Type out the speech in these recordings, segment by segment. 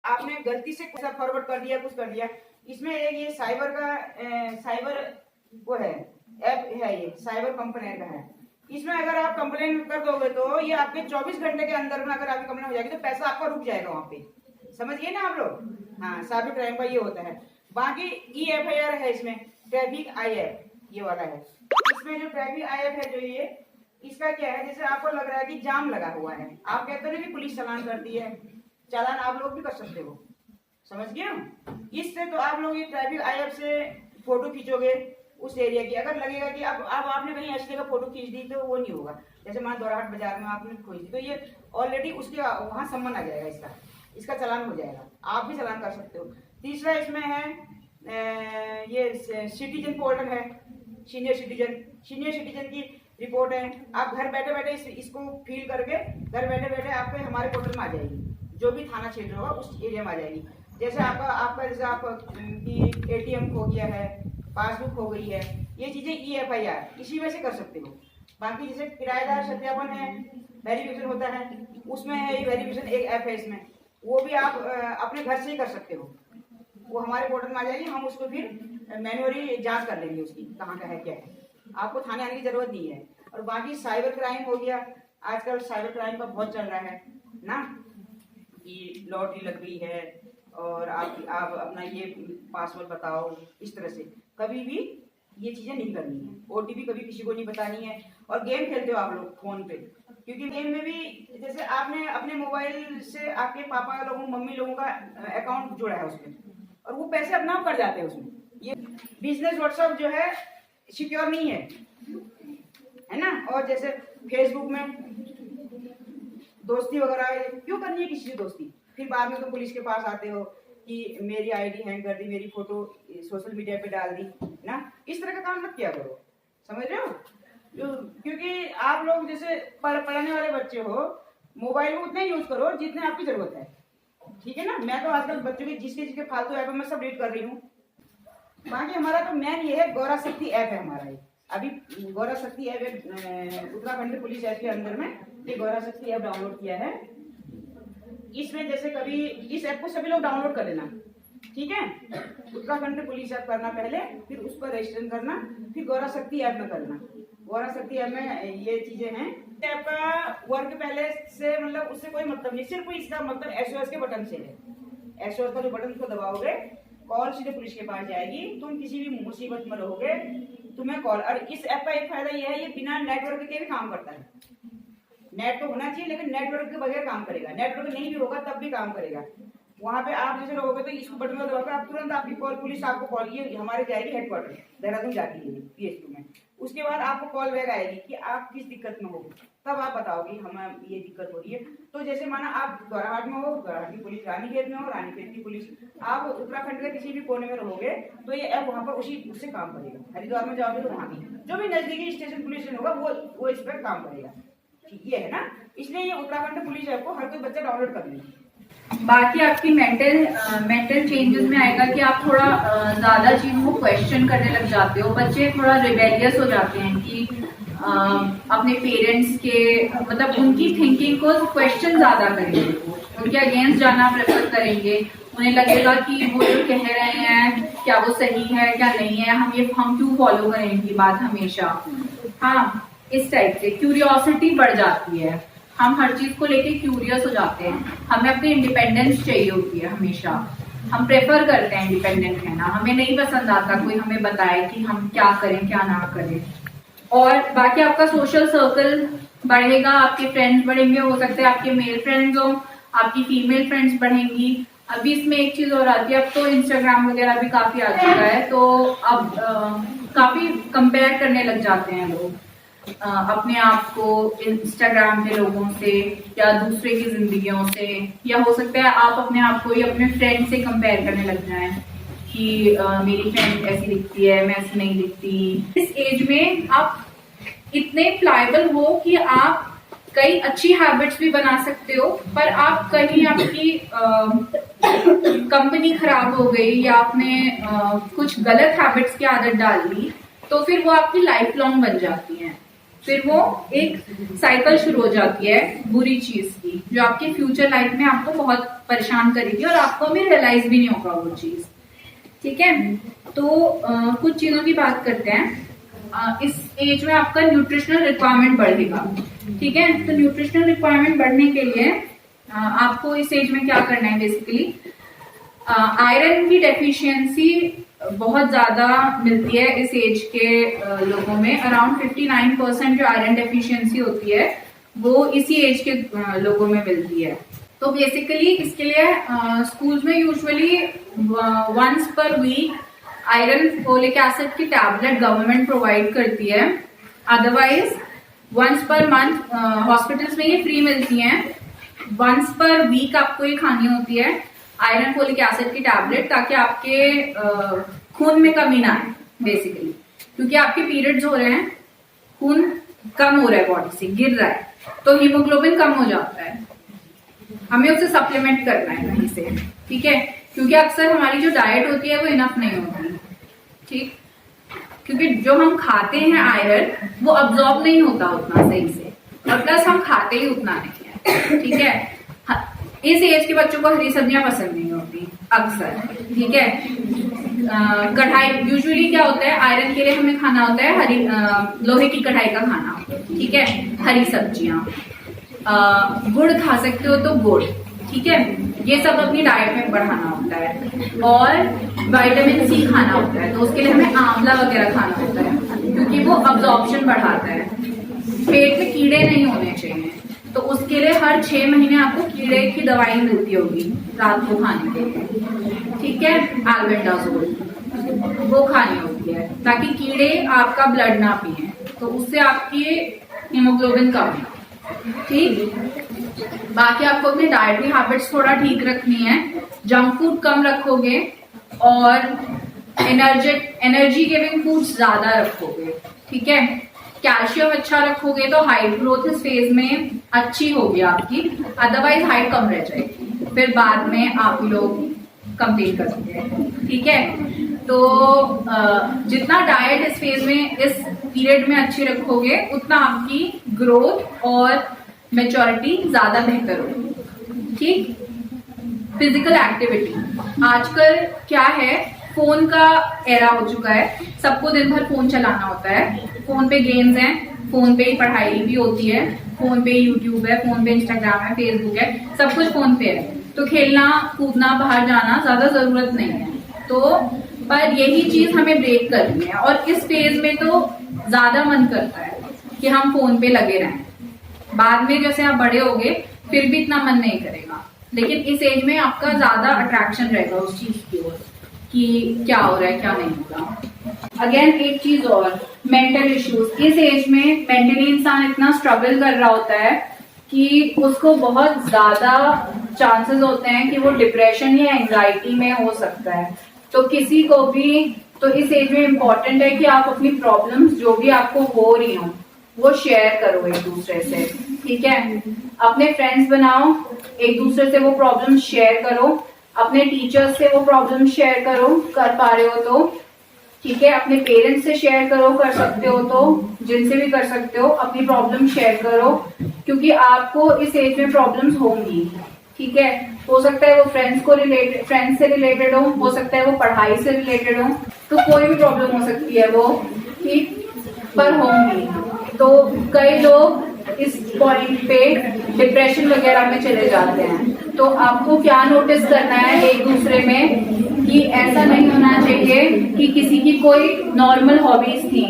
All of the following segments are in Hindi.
आपने गलती से कुछ फॉरवर्ड कर दिया, कुछ कर दिया, इसमें एक ये साइबर का साइबर वो है ऐप है, ये साइबर कंप्लेन का है। इसमें अगर आप कंप्लेन कर दोगे तो ये आपके 24 घंटे के अंदर में अगर आपकी कंप्लेन हो जाएगी तो पैसा आपका रुक जाएगा वहां पे। समझ गए ना आप लोग? हाँ, साइबर क्राइम का ये होता है। बाकी EFIR है इसमें, ट्रैफिक आई ऐप ये वाला है। इसमें जो ट्रैफिक आई ऐप है जो ये, इसका क्या है, जैसे आपको लग रहा है कि जाम लगा हुआ है, आप कहते हो कि पुलिस चालान करती है, चालान आप लोग भी कर सकते हो। समझ गए? इससे तो आप लोग ये ट्रैफिक आई ऐप से फोटो खींचोगे उस एरिया की, अगर लगेगा कि अब आपने कहीं ऐसी जगह फोटो खींच दी तो वो नहीं होगा। जैसे मान दौराहाट बाजार में आपने खींच दी तो ये ऑलरेडी उसके वहां सम्मन आ जाएगा, इसका चालान हो जाएगा, आप भी चालान कर सकते हो। तीसरा इसमें है ये सिटीजन पोर्टल है, सीनियर सिटीजन की रिपोर्ट है। आप घर बैठे बैठे इसको फिल करके घर बैठे बैठे आपके हमारे पोर्टल में आ जाएगी, जो भी थाना क्षेत्र होगा उस एरिया में आ जाएगी। जैसे आपका जैसे आप ATM खो गया है, पासबुक हो गई है, ये चीजें EFIR इसी में से कर सकते हो। बाकी जैसे किराएदार सत्यापन है, वेरिफिकेशन होता है, उसमें है ये वेरिफिकेशन एक ऐप है इसमें, वो भी आप अपने घर से ही कर सकते हो। वो हमारे पोर्टल में आ जाएगी, हम उसको फिर मैन्युअली जांच कर लेंगे उसकी कहाँ का है क्या है, आपको थाने आने की जरूरत नहीं है। और बाकी साइबर क्राइम हो गया, आजकल साइबर क्राइम का बहुत चल रहा है ना, कि लॉटरी लग गई है और आप अपना ये पासवर्ड बताओ, इस तरह से कभी भी ये चीजें नहीं करनी है। OTP कभी किसी को नहीं बतानी है। और गेम खेलते हो आप लोग फोन पे, क्योंकि गेम में भी जैसे आपने अपने मोबाइल से आपके पापा लोगों मम्मी लोगों का अकाउंट जोड़ा है उसमें, और वो पैसे अपना आप कर जाते हैं उसमें। ये बिजनेस व्हाट्सएप जो है सिक्योर नहीं है ना। और जैसे फेसबुक में दोस्ती वगैरह क्यों करनी है किसी से दोस्ती, फिर बाद में तो पुलिस के पास आते हो कि मेरी ID हैंग कर दी, मेरी फोटो सोशल मीडिया पे डाल दी ना। इस तरह का काम मत किया करो, समझ रहे हो? क्योंकि आप लोग जैसे पढ़ने वाले बच्चे हो, मोबाइल को उतना यूज करो जितने आपकी जरूरत है, ठीक है ना। मैं तो आजकल बच्चों की जिसके फालतू ऐप मैं सब डिलीट कर रही हूँ। बाकी हमारा तो मेन ये है, गौरा शक्ति ऐप है हमारा ये। अभी गौरा शक्ति ऐप उत्तराखंड पुलिस ऐप के अंदर में ये गौरा शक्ति ऐप डाउनलोड किया है। इसमें जैसे कभी इस ऐप को सभी लोग डाउनलोड कर लेना, ठीक है। उत्तराखंड पुलिस ऐप करना पहले, फिर उस पर रजिस्ट्रेशन करना, फिर गौरा शक्ति ऐप में करना। गौरा शक्ति ऐप में ये चीजें हैं। ऐप का वर्क पहले से मतलब उससे कोई मतलब नहीं, सिर्फ इसका मतलब SOS के बटन से है। SOS का जो बटन को दबाओगे, कॉल सीधे पुलिस के पास जाएगी, तुम किसी भी मुसीबत में रहोगे तुम्हें कॉल। और इस ऐप का एक फायदा यह है, ये बिना नेटवर्क के भी काम करता है। नेट तो होना चाहिए लेकिन नेटवर्क के बगैर काम करेगा, नेटवर्क नहीं भी होगा तब भी काम करेगा। वहां पे आप जैसे रहोगे तो इसको बटन में दबाओगे, आप तुरंत आपकी कॉल पुलिस आपको कॉल, ये हमारे जाएगी हेडक्वार्टर देहरादून जाती है PH2 में। उसके बाद आपको कॉल बैक आएगी कि आप किस दिक्कत में हो, तब आप बताओगे हमें ये दिक्कत हो रही है। तो जैसे माना आप दौराहाट में हो, दौराहाट की पुलिस रानीखेत में हो, रानीखेत की पुलिस आप उत्तराखंड के किसी भी कोने में रहोगे तो ये ऐप वहाँ पर उससे काम करेगा। हरिद्वार में जाओगे तो वहाँ की जो भी नजदीकी स्टेशन पुलिस स्टेशन होगा वो इस पर काम करेगा, ठीक ये है ना। इसलिए ये उत्तराखंड पुलिस ऐप को हर कोई बच्चा डाउनलोड कर लेगा। बाकी आपकी मेंटल चेंजेस में आएगा कि आप थोड़ा ज्यादा चीजों को क्वेश्चन करने लग जाते हो। बच्चे थोड़ा रिबेलियस हो जाते हैं कि अपने पेरेंट्स के मतलब उनकी थिंकिंग को क्वेश्चन ज्यादा करेंगे, उनके अगेंस्ट जाना प्रेफर करेंगे। उन्हें लगेगा कि वो जो कह रहे हैं क्या वो सही है क्या नहीं है, हम क्यों फॉलो करें इनकी बात हमेशा। हाँ, इस टाइप से क्यूरियोसिटी बढ़ जाती है, हम हर चीज को लेके क्यूरियस हो जाते हैं। हमें अपनी इंडिपेंडेंस चाहिए होती है हमेशा, हम प्रेफर करते हैं इंडिपेंडेंट रहना। हमें नहीं पसंद आता कोई हमें बताए कि हम क्या करें क्या ना करें। और बाकी आपका सोशल सर्कल बढ़ेगा, आपके फ्रेंड्स बढ़ेंगे, हो सकता है आपके मेल फ्रेंड्स हो, आपकी फीमेल फ्रेंड्स बढ़ेंगी। अभी इसमें एक चीज और आती है, अब तो इंस्टाग्राम वगैरह भी काफी आ चुका है, तो अब काफी कंपेयर करने लग जाते हैं लोग अपने आप को इंस्टाग्राम पे लोगों से या दूसरे की जिंदगियों से, या हो सकता है आप अपने आप को ही अपने फ्रेंड से कंपेयर करने लग जाएं कि मेरी फ्रेंड ऐसी दिखती है मैं ऐसी नहीं दिखती। इस एज में आप इतने फ्लाइबल हो कि आप कई अच्छी हैबिट्स भी बना सकते हो, पर आप कहीं आपकी कंपनी खराब हो गई या आपने कुछ गलत हैबिट्स की आदत डाल ली तो फिर वो आपकी लाइफ लॉन्ग बन जाती हैं। फिर वो एक साइकिल शुरू हो जाती है बुरी चीज की, जो आपके फ्यूचर लाइफ में आपको बहुत परेशान करेगी और आपको भी रियलाइज भी नहीं होगा वो चीज। ठीक है, तो कुछ चीजों की बात करते हैं। इस एज में आपका न्यूट्रिशनल रिक्वायरमेंट बढ़ेगा। ठीक है, तो न्यूट्रिशनल रिक्वायरमेंट बढ़ने के लिए आपको इस एज में क्या करना है, बेसिकली आयरन की डेफिशिएंसी बहुत ज्यादा मिलती है इस एज के लोगों में। अराउंड 59% जो आयरन डेफिशिएंसी होती है वो इसी एज के लोगों में मिलती है। तो बेसिकली इसके लिए स्कूल्स में usually once per week iron folic acid की टैबलेट गवर्नमेंट प्रोवाइड करती है। Otherwise once per month hospitals में ये फ्री मिलती हैं। वंस पर वीक आपको ये खानी होती है आयरन फोलिक एसिड की टैबलेट, ताकि आपके खून में कमी ना आए बेसिकली, क्योंकि आपके पीरियड्स हो रहे हैं, खून कम हो रहा है बॉडी से, गिर रहा है, तो हीमोग्लोबिन कम हो जाता है, हमें उसे सप्लीमेंट करना है कहीं से। ठीक है, क्योंकि अक्सर हमारी जो डाइट होती है वो इनफ नहीं होती। ठीक, क्योंकि जो हम खाते हैं आयरन वो अब्सॉर्ब नहीं होता उतना सही से, और प्लस हम खाते ही उतना नहीं है। ठीक है, इस एज के बच्चों को हरी सब्जियां पसंद नहीं होती अक्सर। ठीक है, कढ़ाई यूजुअली क्या होता है, आयरन के लिए हमें खाना होता है हरी लोहे की कढ़ाई का खाना। ठीक है, हरी सब्जियां, गुड़ खा सकते हो तो गुड़। ठीक है, ये सब अपनी डाइट में बढ़ाना होता है। और विटामिन सी खाना होता है, तो उसके लिए हमें आंवला वगैरह खाना होता है, क्योंकि वो अब्जॉर्प्शन बढ़ाता है। पेट में कीड़े नहीं होने चाहिए, तो उसके लिए हर 6 महीने आपको कीड़े की दवाई मिलती होगी रात को खाने के लिए। ठीक है, एल्बेंडाजोल वो खानी होती है, ताकि कीड़े आपका ब्लड ना पिए, तो उससे आपकी हीमोग्लोबिन कम है। ठीक, बाकी आपको अपनी डाइटरी हैबिट्स थोड़ा ठीक रखनी है। जंक फूड कम रखोगे और एनर्जी गिविंग फूड्स ज्यादा रखोगे। ठीक है, कैल्शियम अच्छा रखोगे तो हाइट ग्रोथ इस फेज में अच्छी होगी आपकी, अदरवाइज हाइट कम रह जाएगी, फिर बाद में आप लोग कंप्लेन करोगे। ठीक है, तो जितना डाइट इस फेज में, इस पीरियड में अच्छी रखोगे, उतना आपकी ग्रोथ और मेच्योरिटी ज्यादा बेहतर होगी। ठीक, फिजिकल एक्टिविटी, आजकल क्या है, फोन का एरा हो चुका है, सबको दिन भर फोन चलाना होता है। फोन पे गेम्स हैं, फोन पे ही पढ़ाई भी होती है, फोन पे यूट्यूब है, फोन पे इंस्टाग्राम है, फेसबुक है, सब कुछ फोन पे है। तो खेलना कूदना बाहर जाना ज्यादा जरूरत नहीं है। तो पर यही चीज हमें ब्रेक करनी है, और इस फेज में तो ज्यादा मन करता है कि हम फोन पे लगे रहें। बाद में जैसे आप बड़े होगे फिर भी इतना मन नहीं करेगा, लेकिन इस एज में आपका ज्यादा अट्रैक्शन रहेगा उस चीज की ओर कि क्या हो रहा है क्या नहीं हो रहा। अगेन एक चीज और, मेंटल इश्यूज। इस एज में मेंटली इंसान इतना स्ट्रगल कर रहा होता है कि उसको बहुत ज्यादा चांसेस होते हैं कि वो डिप्रेशन या एंजाइटी में हो सकता है। तो किसी को भी, तो इस एज में इम्पोर्टेंट है कि आप अपनी प्रॉब्लम्स जो भी आपको हो रही हो वो शेयर करो एक दूसरे से। ठीक है, अपने फ्रेंड्स बनाओ, एक दूसरे से वो प्रॉब्लम शेयर करो, अपने टीचर्स से वो प्रॉब्लम शेयर करो, कर पा रहे हो तो। ठीक है, अपने पेरेंट्स से शेयर करो, कर सकते हो तो, जिनसे भी कर सकते हो अपनी प्रॉब्लम शेयर करो, क्योंकि आपको इस एज में प्रॉब्लम्स होंगी। ठीक है, हो सकता है वो फ्रेंड्स से रिलेटेड हो सकता है वो पढ़ाई से रिलेटेड हो, तो कोई भी प्रॉब्लम हो सकती है वो, ठीक, पर होंगी। तो कई लोग इस पॉइंट पे डिप्रेशन वगैरह में चले जाते हैं। तो आपको क्या नोटिस करना है एक दूसरे में, कि ऐसा नहीं होना चाहिए कि किसी की कोई नॉर्मल हॉबीज थी,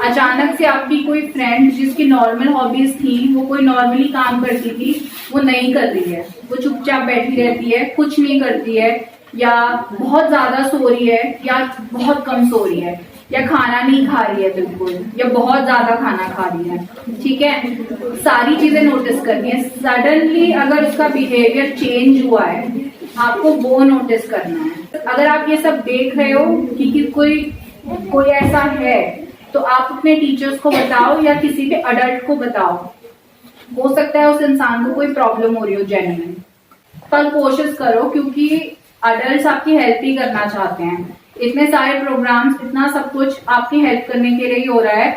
अचानक से आपकी कोई फ्रेंड जिसकी नॉर्मल हॉबीज थी, वो कोई नॉर्मली काम करती थी, वो नहीं कर रही है, वो चुपचाप बैठी रहती है, कुछ नहीं करती है, या बहुत ज्यादा सो रही है, या बहुत कम सो रही है, या खाना नहीं खा रही है बिल्कुल, या बहुत ज्यादा खाना खा रही है। ठीक है, सारी चीजें नोटिस करनी है। सडनली अगर उसका बिहेवियर चेंज हुआ है, आपको वो नोटिस करना है। अगर आप ये सब देख रहे हो कि कोई ऐसा है, तो आप अपने टीचर्स को बताओ या किसी भी अडल्ट को बताओ। हो सकता है उस इंसान को कोई प्रॉब्लम हो रही हो जेन्युइन, पर कोशिश करो, क्योंकि अडल्ट आपकी हेल्प ही करना चाहते हैं। इतने सारे प्रोग्राम्स, इतना सब कुछ आपकी हेल्प करने के लिए ही हो रहा है।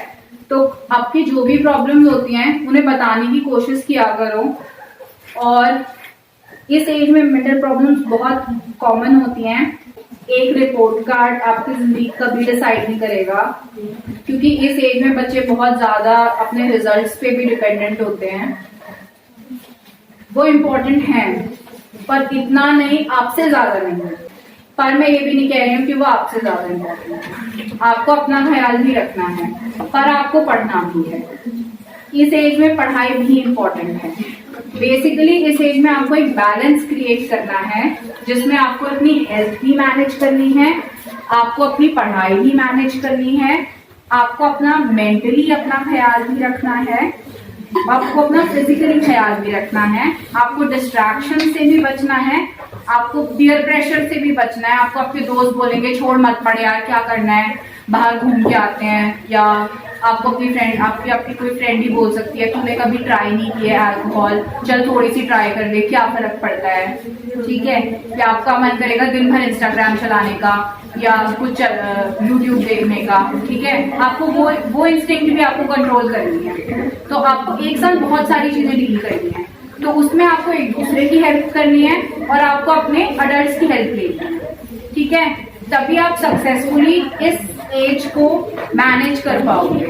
तो आपकी जो भी प्रॉब्लम्स होती हैं उन्हें बताने की कोशिश किया करो। और इस एज में मेंटल प्रॉब्लम्स बहुत कॉमन होती हैं। एक रिपोर्ट कार्ड आपकी जिंदगी कभी डिसाइड नहीं करेगा, क्योंकि इस एज में बच्चे बहुत ज्यादा अपने रिजल्ट्स पे भी डिपेंडेंट होते हैं। वो इम्पोर्टेंट हैं पर इतना नहीं, आपसे ज्यादा नहीं। पर मैं ये भी नहीं कह रही हूँ कि वो आपसे ज्यादा इम्पोर्टेंट है। आपको अपना ख्याल भी रखना है, पर आपको पढ़ना भी है। इस एज में पढ़ाई भी इम्पोर्टेंट है। बेसिकली इस एज में आपको एक बैलेंस क्रिएट करना है, जिसमें आपको अपनी हेल्थ भी मैनेज करनी है, आपको अपनी पढ़ाई भी मैनेज करनी है, आपको अपना मेंटली अपना ख्याल भी रखना है, आपको अपना फिजिकली ख्याल भी रखना है, आपको डिस्ट्रैक्शन से भी बचना है, आपको पीयर प्रेशर से भी बचना है। आपको आपके दोस्त बोलेंगे छोड़ मत पढ़ यार, क्या करना है, बाहर घूम के आते हैं। या आपको अपनी फ्रेंड, आपकी कोई फ्रेंड ही बोल सकती है तूने कभी ट्राई नहीं किया अल्कोहल, चल थोड़ी सी ट्राई कर दे, क्या फर्क पड़ता है। ठीक है। या आपका मन करेगा दिन भर इंस्टाग्राम चलाने का या कुछ यूट्यूब देखने का। ठीक है। आपको वो इंस्टिंक्ट भी आपको कंट्रोल करनी है। तो आपको एक साथ बहुत सारी चीजें डील करनी है। तो उसमें आपको एक दूसरे की हेल्प करनी है और आपको अपने अडल्ट्स की हेल्प लेनी है। ठीक है। तभी आप सक्सेसफुली इस एज को मैनेज कर पाओगे।